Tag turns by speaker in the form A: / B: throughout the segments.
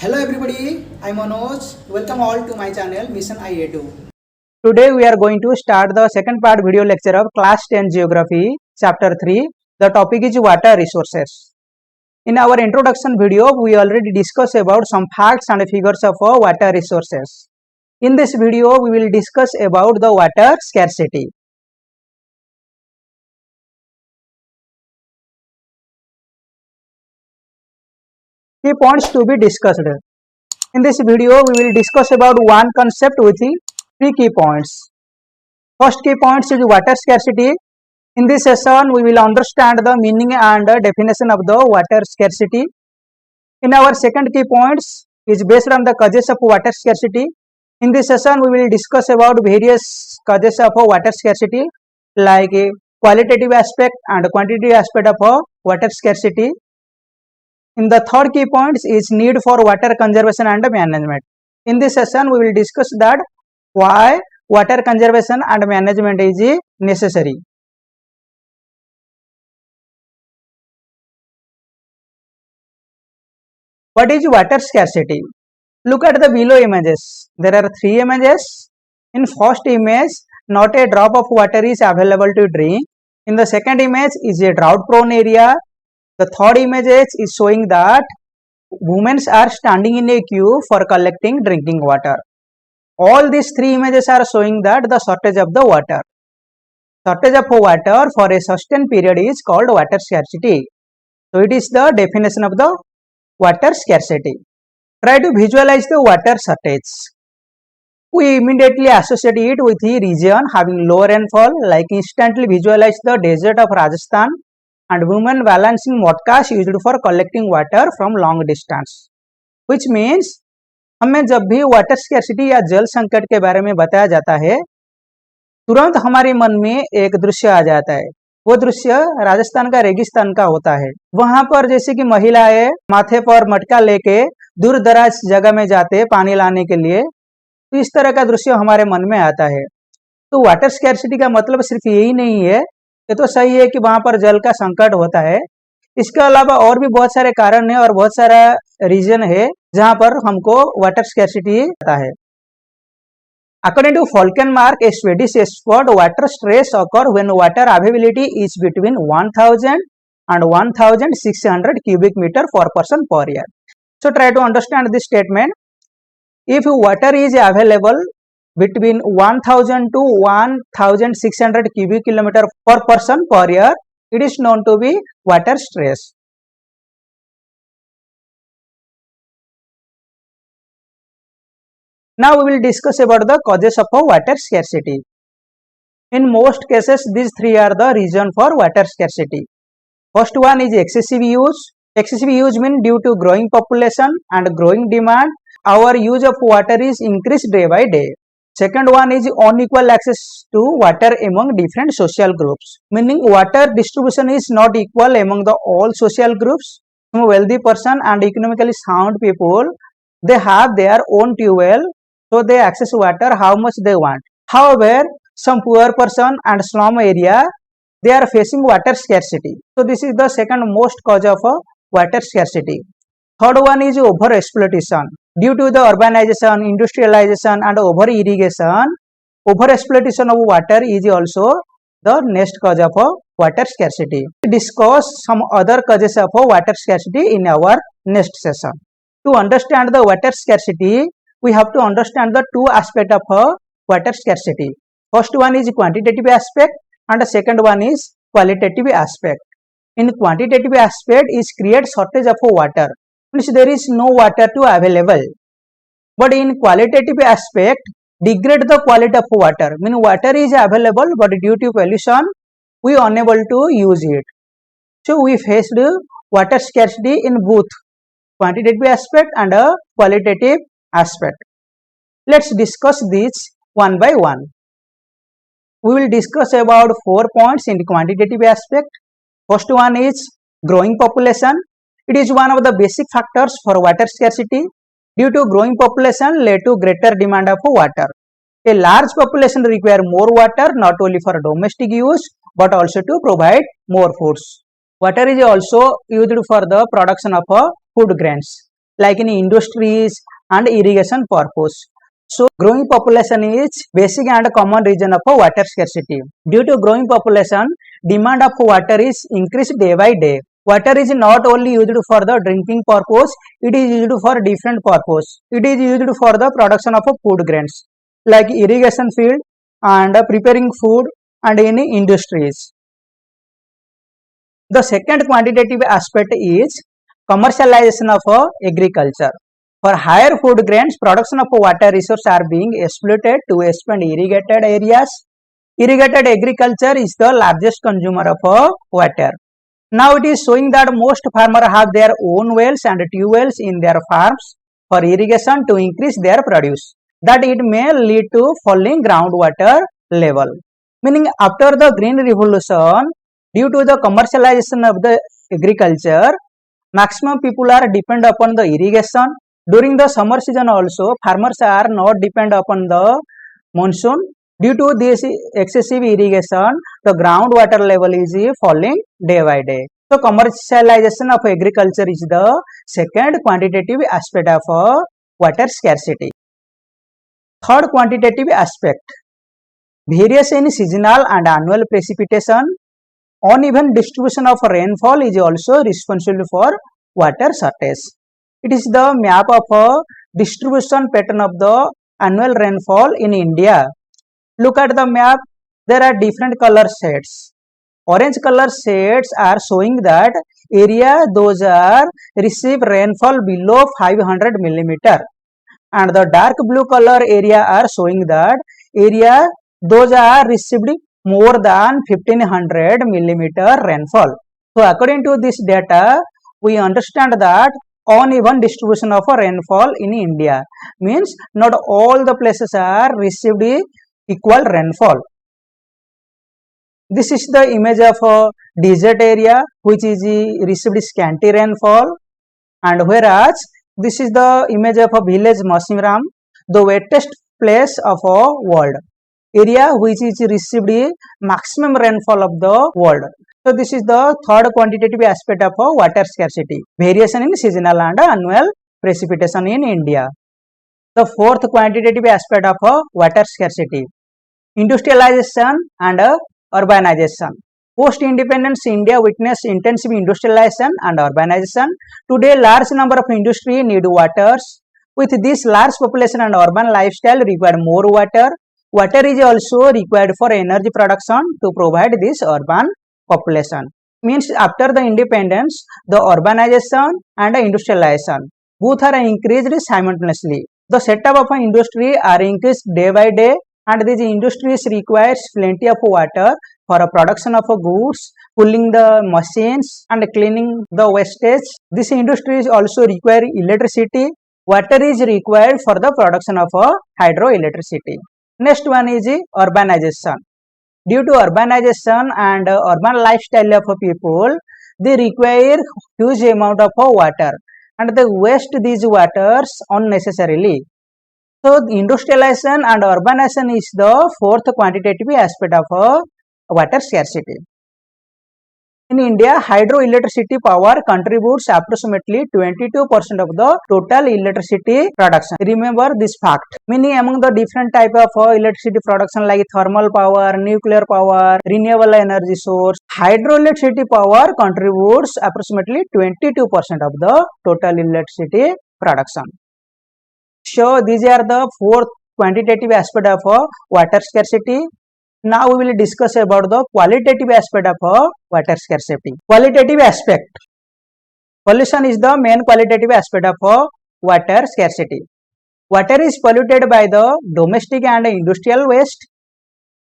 A: Hello everybody, I'm Manoj. Welcome all to my channel Mission IA2.
B: Today we are going to start the second part video lecture of class 10 geography chapter 3. The topic is water resources. In our introduction video we already discussed about some facts and figures of water resources. In this video we will discuss about the water scarcity. Key points to be discussed. In this video we will discuss about one concept with three key points. First key point is water scarcity. In this session, we will understand the meaning and definition of the water scarcity. In our second key points is based on the causes of water scarcity. In this session, we will discuss about various causes of water scarcity like qualitative aspect and quantitative aspect of water scarcity. In the third key points is need for water conservation and management. In this session, we will discuss that why water conservation and management is necessary. What is water scarcity? Look at the below images. There are three images. In first image, not a drop of water is available to drink. In the second image is a drought prone area. The third image is showing that women are standing in a queue for collecting drinking water. All these three images are showing that the shortage of the water. Shortage of water for a sustained period is called water scarcity. So it is the definition of the water scarcity. Try to visualize the water shortage. We immediately associate it with a region having low rainfall, like instantly visualize the desert of Rajasthan and women balancing motkas used for collecting water from long distance. Which means हमें जब भी water scarcity या जल संकट के बारे में बताया जाता है तुरंत हमारे मन में एक दृश्य आ जाता है। वो दृश्य राजस्थान का रेगिस्तान का होता है। वहां पर जैसे कि महिलाएं माथे पर मटका लेके दूर दराज जगह में जाते पानी लाने के लिए, तो इस तरह का दृश्य हमारे मन में आता है। तो वाटर स्कैर्सिटी का मतलब सिर्फ यही नहीं है, ये तो सही है कि वहां पर जल का संकट होता है, इसके अलावा और भी बहुत सारे कारण है और बहुत सारा रीजन है जहां पर हमको वाटर स्कैर्सिटी आता है। According to Falkenmark, a Swedish expert, water stress occur when water availability is between 1000 and 1600 cubic meter per person per year. So try to understand this statement. If water is available between 1000 to 1600 cubic kilometer per person per year, it is known to be water stress. Now we will discuss about the causes of water scarcity. In most cases, these three are the reason for water scarcity. First one is excessive use. Excessive use means due to growing population and growing demand, our use of water is increased day by day. Second one is unequal access to water among different social groups, meaning water distribution is not equal among the all social groups. Some wealthy person and economically sound people, they have their own tube, so they access water how much they want. However, some poor person and slum area, they are facing water scarcity. So this is the second most cause of water scarcity. Third one is over exploitation. Due to the urbanization, industrialization and over irrigation, over exploitation of water is also the next cause of water scarcity. We discuss some other causes of water scarcity in our next session. To understand the water scarcity, we have to understand the two aspects of water scarcity. First one is quantitative aspect and the second one is qualitative aspect. In quantitative aspect is create shortage of water, means there is no water to available. But in qualitative aspect, degrade the quality of water, means water is available but due to pollution, we are unable to use it. So we faced water scarcity in both quantitative aspect and a qualitative aspect. Let's discuss this one by one. We will discuss about 4 points in the quantitative aspect. First one is growing population. It is one of the basic factors for water scarcity. Due to growing population led to greater demand of water. A large population require more water not only for domestic use but also to provide more foods. Water is also used for the production of food grains like in industries and irrigation purpose. So growing population is basic and common reason of water scarcity. Due to growing population, demand of water is increased day by day. Water is not only used for the drinking purpose, it is used for different purpose. It is used for the production of food grains like irrigation field and preparing food and in industries. The second quantitative aspect is commercialization of agriculture. For higher food grains, production of water resources are being exploited to expand irrigated areas. Irrigated agriculture is the largest consumer of water. Now it is showing that most farmers have their own wells and tube wells in their farms for irrigation to increase their produce. That it may lead to falling groundwater level. Meaning after the Green Revolution, due to the commercialization of the agriculture, maximum people are dependent upon the irrigation. During the summer season also, farmers are not dependent upon the monsoon. Due to this excessive irrigation, the groundwater level is falling day by day. So commercialization of agriculture is the second quantitative aspect of water scarcity. Third quantitative aspect, variation in seasonal and annual precipitation. Uneven distribution of rainfall is also responsible for water shortage. It is the map of a distribution pattern of the annual rainfall in India. Look at the map, there are different color shades. Orange color shades are showing that area those are receive rainfall below 500 millimeter, and the dark blue color area are showing that area those are received more than 1500 millimeter rainfall. So according to this data, we understand that uneven distribution of rainfall in India means not all the places are received equal rainfall. This is the image of a desert area which is received scanty rainfall, and whereas this is the image of a village Masiram, the wettest place of a world, area which is received maximum rainfall of the world. So this is the third quantitative aspect of water scarcity, variation in seasonal and annual precipitation in India. The fourth quantitative aspect of water scarcity, industrialization and urbanization. Post-independence India witnessed intensive industrialization and urbanization. Today, large number of industry need waters. With this large population and urban lifestyle require more water. Water is also required for energy production to provide this urban population. Means after the independence, the urbanization and industrialization both are increased simultaneously. The setup of an industry are increased day by day, and these industries requires plenty of water for a production of goods, cooling the machines and cleaning the wastage. These industries also require electricity. Water is required for the production of hydroelectricity. Next one is urbanization. Due to urbanization and urban lifestyle of people, they require huge amount of water and they waste these waters unnecessarily. So industrialization and urbanization is the fourth quantitative aspect of water scarcity. In India, hydroelectricity power contributes approximately 22% of the total electricity production. Remember this fact. Many among the different type of electricity production like thermal power, nuclear power, renewable energy source, hydroelectricity power contributes approximately 22% of the total electricity production. So these are the four quantitative aspect of water scarcity. Now we will discuss about the qualitative aspect of water scarcity. Qualitative aspect. Pollution is the main qualitative aspect of water scarcity. Water is polluted by the domestic and industrial waste,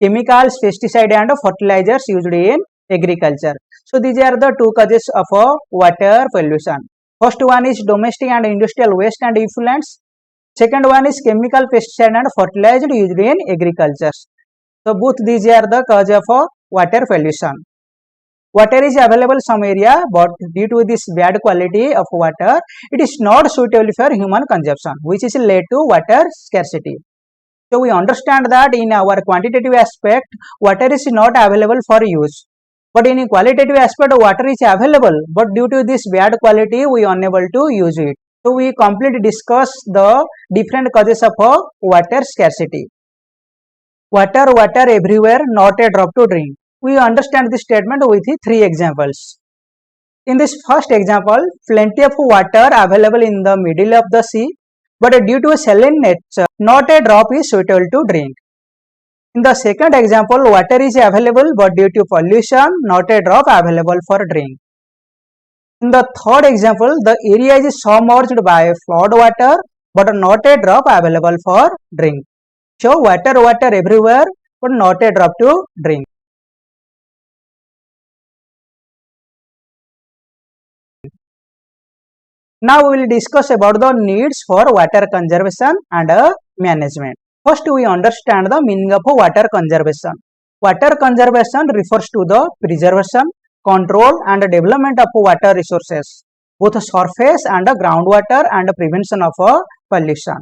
B: chemicals, pesticide and fertilizers used in agriculture. So these are the two causes of water pollution. First one is domestic and industrial waste and effluents. Second one is chemical, pesticide and fertilizer used in agriculture. So both these are the cause of water pollution. Water is available some area, but due to this bad quality of water, it is not suitable for human consumption, which is led to water scarcity. So we understand that in our quantitative aspect, water is not available for use. But in a qualitative aspect, water is available, but due to this bad quality, we are unable to use it. So we completely discuss the different causes of water scarcity. Water, water everywhere, not a drop to drink. We understand this statement with 3 examples. In this first example, plenty of water available in the middle of the sea, but due to saline nature, not a drop is suitable to drink. In the second example, water is available, but due to pollution, not a drop available for drink. In the third example, the area is submerged by flood water, but not a drop available for drink. So, water, water everywhere, but not a drop to drink. Now we will discuss about the needs for water conservation and management. First we understand the meaning of water conservation. Water conservation refers to the preservation, control and development of water resources, both surface and groundwater, and prevention of pollution.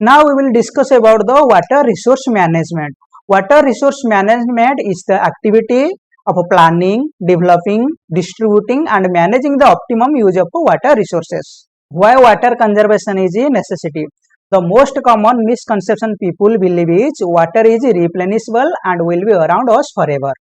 B: Now we will discuss about the water resource management. Water resource management is the activity of planning, developing, distributing and managing the optimum use of water resources. Why water conservation is a necessity? The most common misconception people believe is water is replenishable and will be around us forever.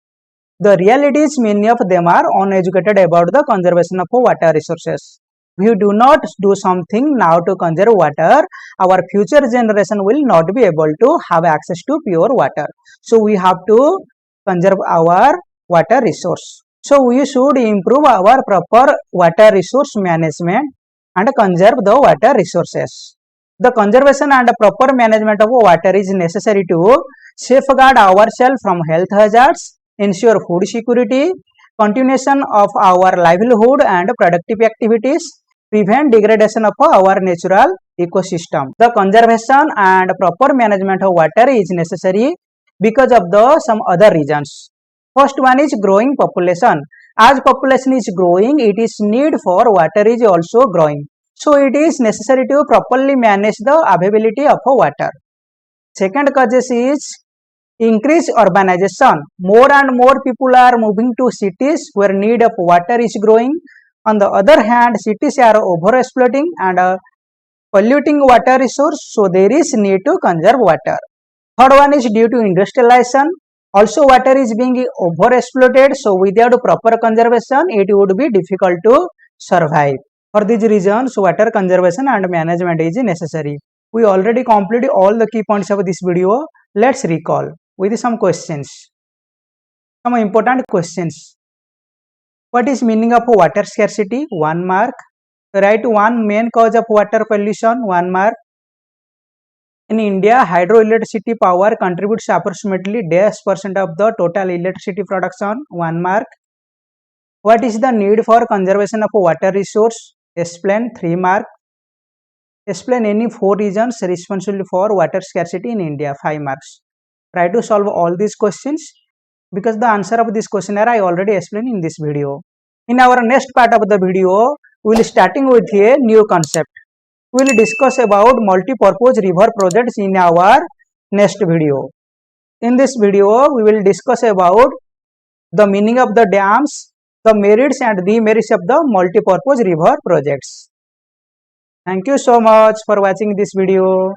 B: The reality is many of them are uneducated about the conservation of water resources. If we do not do something now to conserve water, our future generation will not be able to have access to pure water. So we have to conserve our water resource. So we should improve our proper water resource management and conserve the water resources. The conservation and proper management of water is necessary to safeguard ourselves from health hazards, ensure food security, continuation of our livelihood and productive activities, prevent degradation of our natural ecosystem. The conservation and proper management of water is necessary because of some other reasons. First one is growing population. As population is growing, it is need for water is also growing. So it is necessary to properly manage the availability of water. Second cause is increased urbanization. More and more people are moving to cities where need of water is growing. On the other hand, cities are overexploiting and polluting water resource, so there is need to conserve water. Third one is due to industrialization. Also water is being overexploited, so without proper conservation, it would be difficult to survive. For these reasons, water conservation and management is necessary. We already completed all the key points of this video. Let's recall with some questions. Some important questions. What is meaning of water scarcity? 1 mark. Write one main cause of water pollution. 1 mark. In India, hydroelectricity power contributes approximately %% of the total electricity production. 1 mark. What is the need for conservation of water resource? Explain. 3 mark. Explain any 4 reasons responsible for water scarcity in India. 5 marks. Try to solve all these questions because the answer of this questionnaire I already explained in this video. In our next part of the video, we will starting with a new concept. We will discuss about multi-purpose river projects in our next video. In this video, we will discuss about the meaning of the dams, the merits and demerits of the multi-purpose river projects. Thank you so much for watching this video.